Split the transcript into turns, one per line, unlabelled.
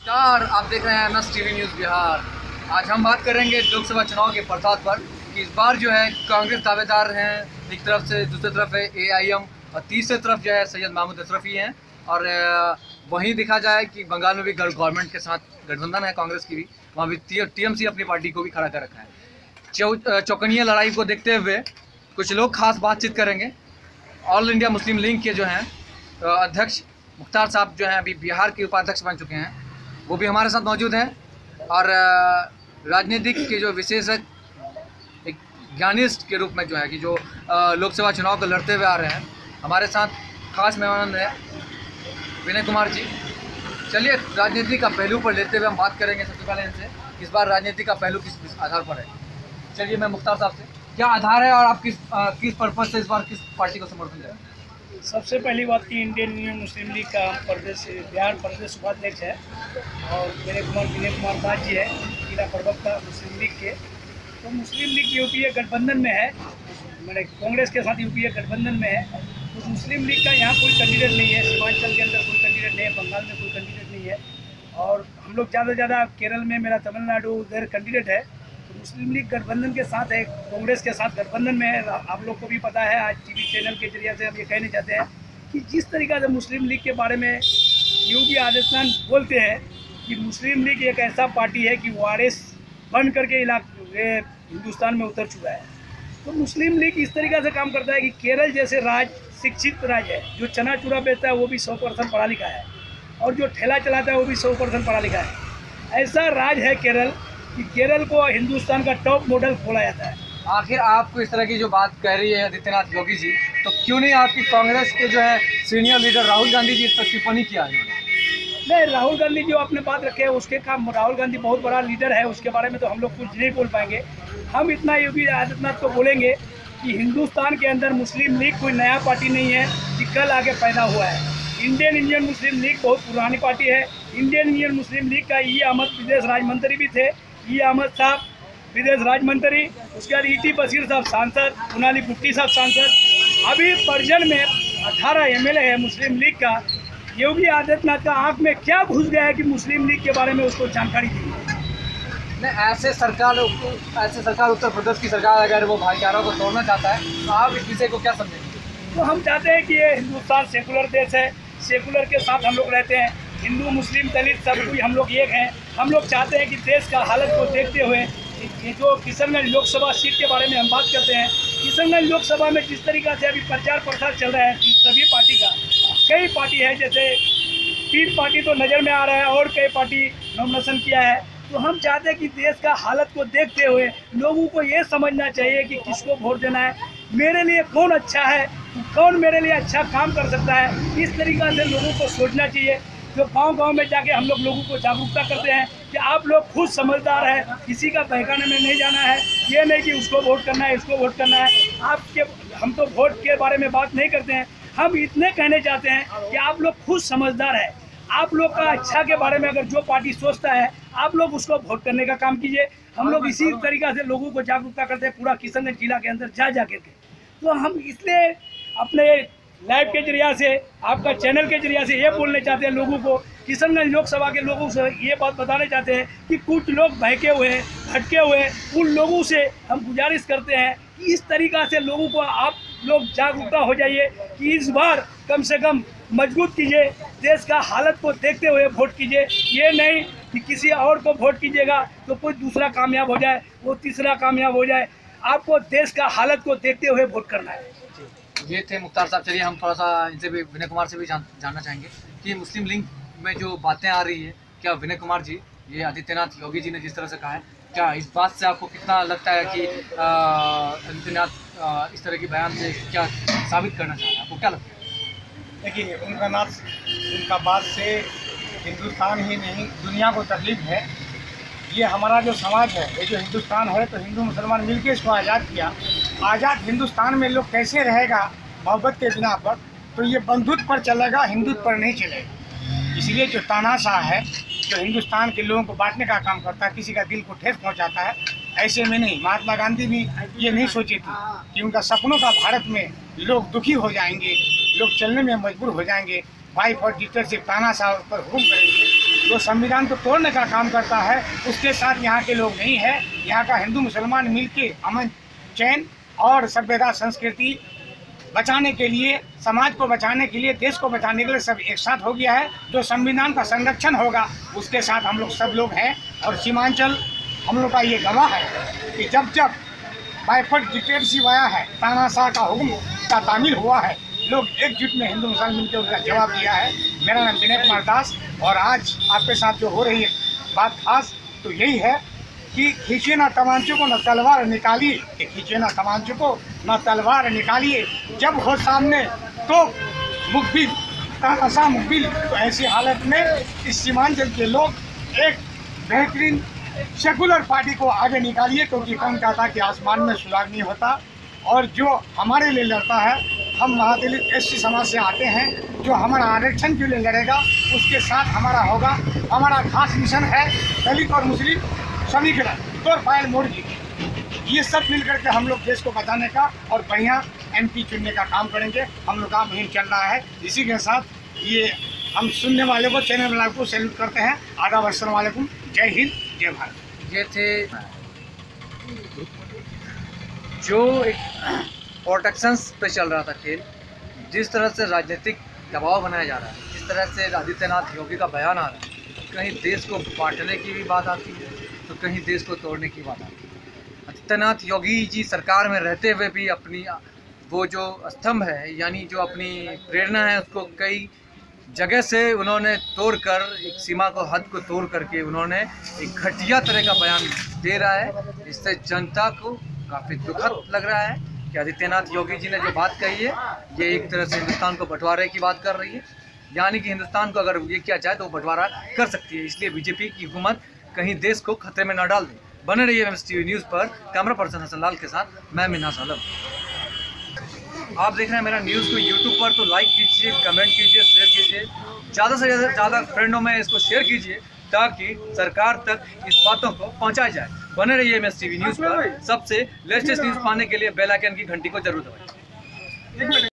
नमस्कार, आप देख रहे हैं MS TV न्यूज़ बिहार। आज हम बात करेंगे लोकसभा चुनाव के प्रसाद पर कि इस बार जो है कांग्रेस दावेदार हैं एक तरफ से, दूसरी तरफ है AIM और तीसरी तरफ जो है सैयद महमूद अशरफी हैं। और वहीं देखा जाए कि बंगाल में भी गवर्नमेंट के साथ गठबंधन है कांग्रेस की भी, वहाँ भी TMC अपनी पार्टी को भी खड़ा कर रखा है। चौकन्निया लड़ाई को देखते हुए कुछ लोग खास बातचीत करेंगे। ऑल इंडिया मुस्लिम लीग के जो हैं अध्यक्ष मुख्तार साहब जो हैं अभी बिहार के उपाध्यक्ष बन चुके हैं, वो भी हमारे साथ मौजूद हैं। और राजनीतिक के जो विशेषज्ञ एक ज्ञानिस्ट के रूप में जो है कि जो लोकसभा चुनाव को लड़ते हुए आ रहे हैं, हमारे साथ खास मेहमान हैं विनय कुमार जी। चलिए राजनीति का पहलू पर लेते हुए हम बात करेंगे सबसे पहले इनसे, इस बार राजनीति का पहलू किस आधार पर है। चलिए मैं मुख्तार साहब से, क्या आधार है और आप किस पर्पज़ से इस बार किस पार्टी को समर्थन करें?
सबसे पहली बात कि इंडियन यूनियन मुस्लिम लीग का बिहार प्रदेश उपाध्यक्ष है और विनय कुमार दास जी है जिला प्रवक्ता मुस्लिम लीग के। तो मुस्लिम लीग यूपीए गठबंधन में है, मैंने कांग्रेस के साथ यूपीए गठबंधन में है। तो मुस्लिम लीग का यहाँ कोई कैंडिडेट नहीं है, सीमांचल के अंदर कोई कैंडिडेट नहीं है, बंगाल में कोई कैंडिडेट नहीं है। और हम लोग ज़्यादा से ज़्यादा केरल में, मेरा तमिलनाडु उधर कैंडिडेट है। तो मुस्लिम लीग गठबंधन के साथ है, कांग्रेस के साथ गठबंधन में है। आप लोग को भी पता है, आज टीवी चैनल के जरिए से हम ये कहना चाहते हैं कि जिस तरीक़ा से मुस्लिम लीग के बारे में योगी आदित्यनाथ बोलते हैं कि मुस्लिम लीग एक ऐसा पार्टी है कि वारिस बन करके इलाके हिंदुस्तान में उतर चुका है। तो मुस्लिम लीग इस तरीक़ा से काम करता है कि केरल जैसे राज्य शिक्षित राज्य है, जो चना चूरा बेचता है वो भी 100% पढ़ा लिखा है, और जो ठेला चलाता है वो भी 100% पढ़ा लिखा है। ऐसा राज्य है केरल कि केरल को हिंदुस्तान का टॉप मॉडल बोला जाता है।
आखिर आपको इस तरह की जो बात कह रही है आदित्यनाथ योगी जी, तो क्यों नहीं आपकी कांग्रेस के जो है सीनियर लीडर राहुल गांधी जी इस पर टिप्पणी किया है?
नहीं, राहुल गांधी जो आपने बात रखे है उसके काम, राहुल गांधी बहुत बड़ा लीडर है, उसके बारे में तो हम लोग कुछ नहीं बोल पाएंगे। हम इतना योगी आदित्यनाथ को बोलेंगे कि हिंदुस्तान के अंदर मुस्लिम लीग कोई नया पार्टी नहीं है कि कल आगे पैदा हुआ है। इंडियन मुस्लिम लीग बहुत पुरानी पार्टी है। इंडियन मुस्लिम लीग का अहमद विदेश राज्य मंत्री भी थे, अहमद साहब विदेश राज्य मंत्री, उसके बाद ET बशीर साहब सांसद, कुनाली गुट्टी साहब सांसद। अभी परजन में 18 MLA है मुस्लिम लीग का। योगी आदित्यनाथ का आंख में क्या घुस गया है कि मुस्लिम लीग के बारे में उसको जानकारी दी?
नहीं, ऐसे सरकार उत्तर प्रदेश की सरकार अगर वो भाईचारा को तोड़ना चाहता है तो आप इस विषय को क्या समझेंगे?
तो हम चाहते हैं कि ये हिंदुस्तान सेकुलर देश है, सेकुलर के साथ हम लोग रहते हैं। हिंदू मुस्लिम दलित सब कोई हम लोग एक हैं। हम लोग चाहते हैं कि देश का हालत को देखते हुए ये जो किशनगंज लोकसभा सीट के बारे में हम बात करते हैं, किशनगंज लोकसभा में जिस तरीक़ा से अभी प्रचार प्रसार चल रहा है सभी पार्टी का, कई पार्टी है, जैसे 3 पार्टी तो नज़र में आ रहा है और कई पार्टी नॉमिनेशन किया है। तो हम चाहते हैं कि देश का हालत को देखते हुए लोगों को ये समझना चाहिए कि किसको वोट देना है, मेरे लिए कौन अच्छा है, कौन मेरे लिए अच्छा काम कर सकता है। इस तरीक़ा से लोगों को सोचना चाहिए। जो गांव-गांव में जाके हम लोग लोगों को जागरूकता करते हैं कि आप लोग खुद समझदार हैं, किसी का बहकाने में नहीं जाना है। ये नहीं कि उसको वोट करना है, इसको वोट करना है। हम तो वोट के बारे में बात नहीं करते हैं। हम इतने कहने चाहते हैं कि आप लोग खुद समझदार हैं। आप लोग का अच्छा के बारे में अगर जो पार्टी सोचता है, आप लोग उसको वोट करने का काम कीजिए। हम लोग इसी तरीक़ा से लोगों को जागरूकता करते हैं पूरा किशनगंज जिला के अंदर जा के। तो हम इसलिए अपने लाइव के जरिए से, आपका चैनल के जरिए से ये बोलने चाहते हैं लोगों को, किशनगंज लोकसभा के लोगों से ये बात बताने चाहते हैं कि कुछ लोग बहके हुए हैं, भटके हुए हैं, उन लोगों से हम गुजारिश करते हैं कि इस तरीक़ा से लोगों को आप लोग जागरूकता हो जाइए कि इस बार कम से कम मजबूत कीजिए, देश का हालत को देखते हुए वोट कीजिए। ये नहीं कि किसी और को वोट कीजिएगा तो कोई दूसरा कामयाब हो जाए, वो तीसरा कामयाब हो जाए। आपको देश का हालत को देखते हुए वोट करना है।
ये थे मुख्तार साहब। चलिए हम थोड़ा सा इनसे भी, विनय कुमार से भी जानना चाहेंगे कि मुस्लिम लीग में जो बातें आ रही है, क्या विनय कुमार जी, ये आदित्यनाथ योगी जी ने जिस तरह से कहा है, क्या इस बात से आपको कितना लगता है कि आदित्यनाथ इस तरह की बयान से क्या साबित करना चाह रहे हैं? आपको क्या लगता है?
देखिए, उनका बात से हिंदुस्तान ही नहीं दुनिया को तकलीफ है। ये हमारा जो समाज है, ये जो हिंदुस्तान है, तो हिंदू मुसलमान मिलकर इसको आज़ाद किया। आज़ाद हिंदुस्तान में लोग कैसे रहेगा मोहब्बत के बिना पर? तो ये बंधुत्व पर चलेगा, हिंदुत्व पर नहीं चलेगा। इसलिए जो तानाशाह है, जो हिंदुस्तान के लोगों को बांटने का काम करता है, किसी का दिल को ठेस पहुंचाता है, ऐसे में नहीं। महात्मा गांधी भी ये नहीं सोची थी कि उनका सपनों का भारत में लोग दुखी हो जाएंगे, लोग चलने में मजबूर हो जाएंगे, वाइफ और डिक्टेटरशिप तानाशाह पर हुक्म करेंगे। जो संविधान को तोड़ने का काम करता है, उसके साथ यहाँ के लोग नहीं है। यहाँ का हिंदू मुसलमान मिलके अमन चैन और सभ्यता संस्कृति बचाने के लिए, समाज को बचाने के लिए, देश को बचाने के लिए सब एक साथ हो गया है। जो संविधान का संरक्षण होगा उसके साथ हम लोग सब लोग हैं। और सीमांचल हम लोग का ये गवाह है कि जब जब बाइफर्ट डिक्टेटरशिप आया है, तानाशाह का हुक्म का तामील हुआ है, लोग एकजुट में हिंदू मुसलमान मिलकर उसका जवाब दिया है। मेरा नाम विनय कुमार दास, और आज आपके साथ जो हो रही है बात खास तो यही है कि खींचे ना तमांचों को न तलवार निकालिए, कि खींचे ना तमांचों को न तलवार निकालिए, जब हो सामने तो मुकबिल, तानाशाह मुकबिल। तो ऐसी हालत में इस सीमांचल के लोग एक बेहतरीन सेकुलर पार्टी को आगे निकालिए, क्योंकि कौन कहता कि आसमान में सुराग नहीं होता। और जो हमारे लिए लड़ता है, हम महादलित SC समाज से आते हैं, जो हमारा आरक्षण के लिए लड़ेगा उसके साथ हमारा होगा। हमारा खास मिशन है दलित और मुस्लिम समीकरण, तोड़ फाइल मोड़ की। ये सब मिल करके हम लोग देश को बचाने का और बढ़िया MP चुनने का काम करेंगे। हम लोग का मुहिम चल रहा है। इसी के साथ ये हम सुनने वाले को, चैनल वाले को सैल्यूट करते हैं। आदाब, अस्सलाम वालेकुम, जय हिंद, जय भारत।
ये थे जो एक प्रोटेक्शंस पे चल रहा था खेल। जिस तरह से राजनीतिक दबाव बनाया जा रहा है, जिस तरह से आदित्यनाथ योगी का बयान आ रहा है, कहीं देश को बांटने की भी बात आती है तो कहीं देश को तोड़ने की बात आती है। आदित्यनाथ योगी जी सरकार में रहते हुए भी अपनी वो जो स्तंभ है, यानी जो अपनी प्रेरणा है, उसको कई जगह से उन्होंने तोड़कर, एक सीमा को, हद को तोड़ करके उन्होंने एक घटिया तरह का बयान दे रहा है। इससे जनता को काफ़ी दुखद लग रहा है कि आदित्यनाथ योगी जी ने जो बात कही है, ये एक तरह से हिंदुस्तान को बंटवारे की बात कर रही है। यानी कि हिंदुस्तान को अगर ये किया जाए तो वो बंटवारा कर सकती है। इसलिए बीजेपी की हुकूमत कहीं देश को खतरे में न डाल दे। बने रहिए MSTV न्यूज़ पर। कैमरा पर्सन हसन लाल के साथ मैं मिन्हास आलम। आप देख रहे हैं मेरा न्यूज़ को यूट्यूब पर, तो लाइक कीजिए, कमेंट कीजिए, शेयर कीजिए, ज़्यादा से ज़्यादा फ्रेंडों में इसको शेयर कीजिए ताकि सरकार तक इस बातों को पहुंचाया जाए। बने रहिए MSTV न्यूज़ पर। सबसे लेटेस्ट न्यूज़ पाने के लिए बेल आइकन की घंटी को जरूर दबाइए।